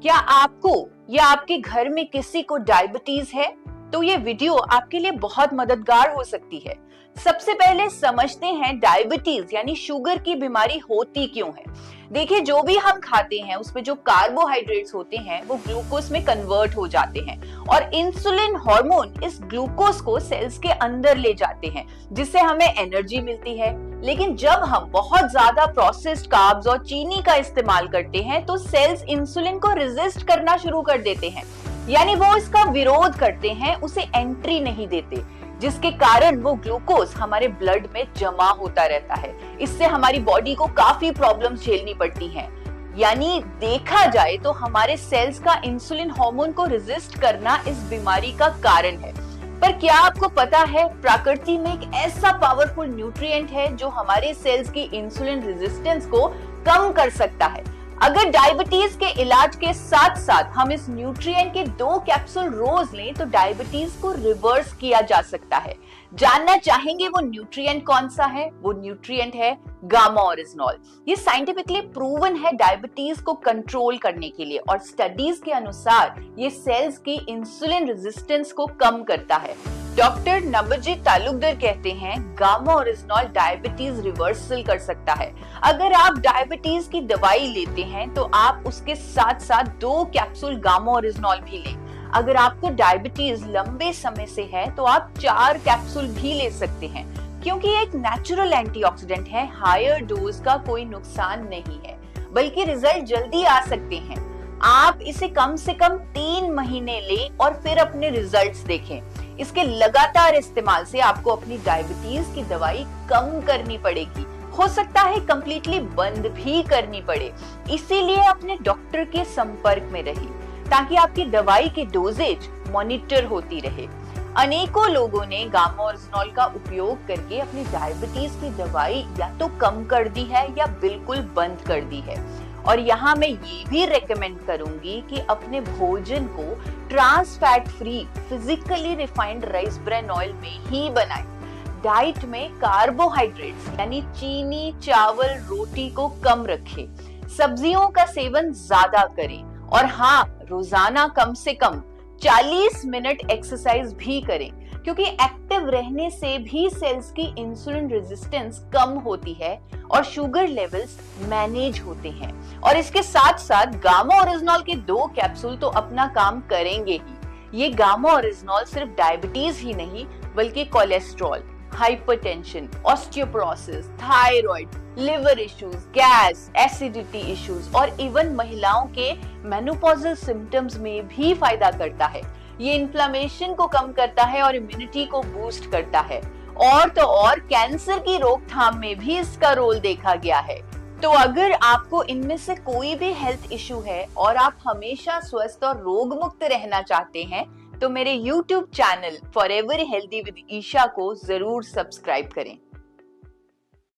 क्या आपको या आपके घर में किसी को डायबिटीज है? तो ये वीडियो आपके लिए बहुत मददगार हो सकती है। सबसे पहले समझते हैं डायबिटीज यानी शुगर की बीमारी होती क्यों है। देखिए, जो भी हम खाते हैं उसमें जो कार्बोहाइड्रेट्स होते हैं वो ग्लूकोज में कन्वर्ट हो जाते हैं और इंसुलिन हार्मोन इस ग्लूकोज को सेल्स के अंदर ले जाते हैं, जिससे हमें एनर्जी मिलती है। लेकिन जब हम बहुत ज्यादा प्रोसेस्ड कार्ब्स और चीनी का इस्तेमाल करते हैं तो सेल्स इंसुलिन को रेजिस्ट करना शुरू कर देते हैं, यानी वो इसका विरोध करते हैं, उसे एंट्री नहीं देते, जिसके कारण वो ग्लूकोज हमारे ब्लड में जमा होता रहता है। इससे हमारी बॉडी को काफी प्रॉब्लम्स झेलनी पड़ती हैं। यानी देखा जाए तो हमारे सेल्स का इंसुलिन हार्मोन को रेजिस्ट करना इस बीमारी का कारण है। पर क्या आपको पता है, प्रकृति में एक ऐसा पावरफुल न्यूट्रिएंट है जो हमारे सेल्स की इंसुलिन रेजिस्टेंस को कम कर सकता है। अगर डायबिटीज के इलाज के साथ साथ हम इस न्यूट्रिएंट के 2 कैप्सूल रोज लें तो डायबिटीज को रिवर्स किया जा सकता है। जानना चाहेंगे वो न्यूट्रिएंट कौन सा है? वो न्यूट्रिएंट है गामा ओरिजिनॉल। ये साइंटिफिकली प्रूवन है डायबिटीज को कंट्रोल करने के लिए और स्टडीज के अनुसार ये सेल्स की इंसुलिन रेजिस्टेंस को कम करता है। डॉक्टर नबजीत तालुकदार कहते हैं गामा ओरिजिनॉल डायबिटीज रिवर्सल कर सकता है। अगर आप डायबिटीज की दवाई लेते हैं तो आप उसके साथ साथ 2 कैप्सूल गामा ओरिजिनॉल भी लें। अगर आपको डायबिटीज लंबे समय से है तो आप 4 कैप्सूल भी ले सकते हैं, क्योंकि ये एक नेचुरल एंटीऑक्सीडेंट है। हायर डोज का कोई नुकसान नहीं है, बल्कि रिजल्ट जल्दी आ सकते हैं। आप इसे कम से कम 3 महीने लें और फिर अपने रिजल्ट्स देखें। इसके लगातार इस्तेमाल से आपको अपनी डायबिटीज की दवाई कम करनी पड़ेगी, हो सकता है कंप्लीटली बंद भी करनी पड़े। इसीलिए अपने डॉक्टर के संपर्क में रहिए ताकि आपकी दवाई की डोजेज मॉनिटर होती रहे। अनेकों लोगों ने गामा ओरिजिनॉल का उपयोग करके अपनी डायबिटीज की दवाई या तो कम कर दी है या बिल्कुल बंद कर दी है। और यहाँ मैं ये भी रेकमेंड करूंगी कि अपने भोजन को trans fat free physically refined rice bran oil में ही बनाएं। डाइट में कार्बोहाइड्रेट्स यानी चीनी, चावल, रोटी को कम रखें। सब्जियों का सेवन ज्यादा करें और हाँ, रोजाना कम से कम 40 मिनट एक्सरसाइज भी करें, क्योंकि एक्टिव रहने से भी सेल्स की इंसुलिन रेजिस्टेंस कम होती है और शुगर लेवल्स मैनेज होते हैं। और इसके साथ साथ गामा ओरिजिनॉल के 2 कैप्सूल तो अपना काम करेंगे ही। ये गामा ओरिजिनॉल सिर्फ डायबिटीज ही नहीं बल्कि cholesterol, hypertension, osteoporosis, thyroid, liver issues, gas, acidity issues और इवन महिलाओं के मेनोपॉजल सिम्टम्स में भी फायदा करता है। ये इन्फ्लेमेशन को कम करता है और इम्यूनिटी को बूस्ट करता है। और तो और कैंसर की रोकथाम में भी इसका रोल देखा गया है। तो अगर आपको इनमें से कोई भी हेल्थ इश्यू है और आप हमेशा स्वस्थ और रोग मुक्त रहना चाहते हैं तो मेरे YouTube channel forever healthy with Isha को जरूर सब्सक्राइब करें।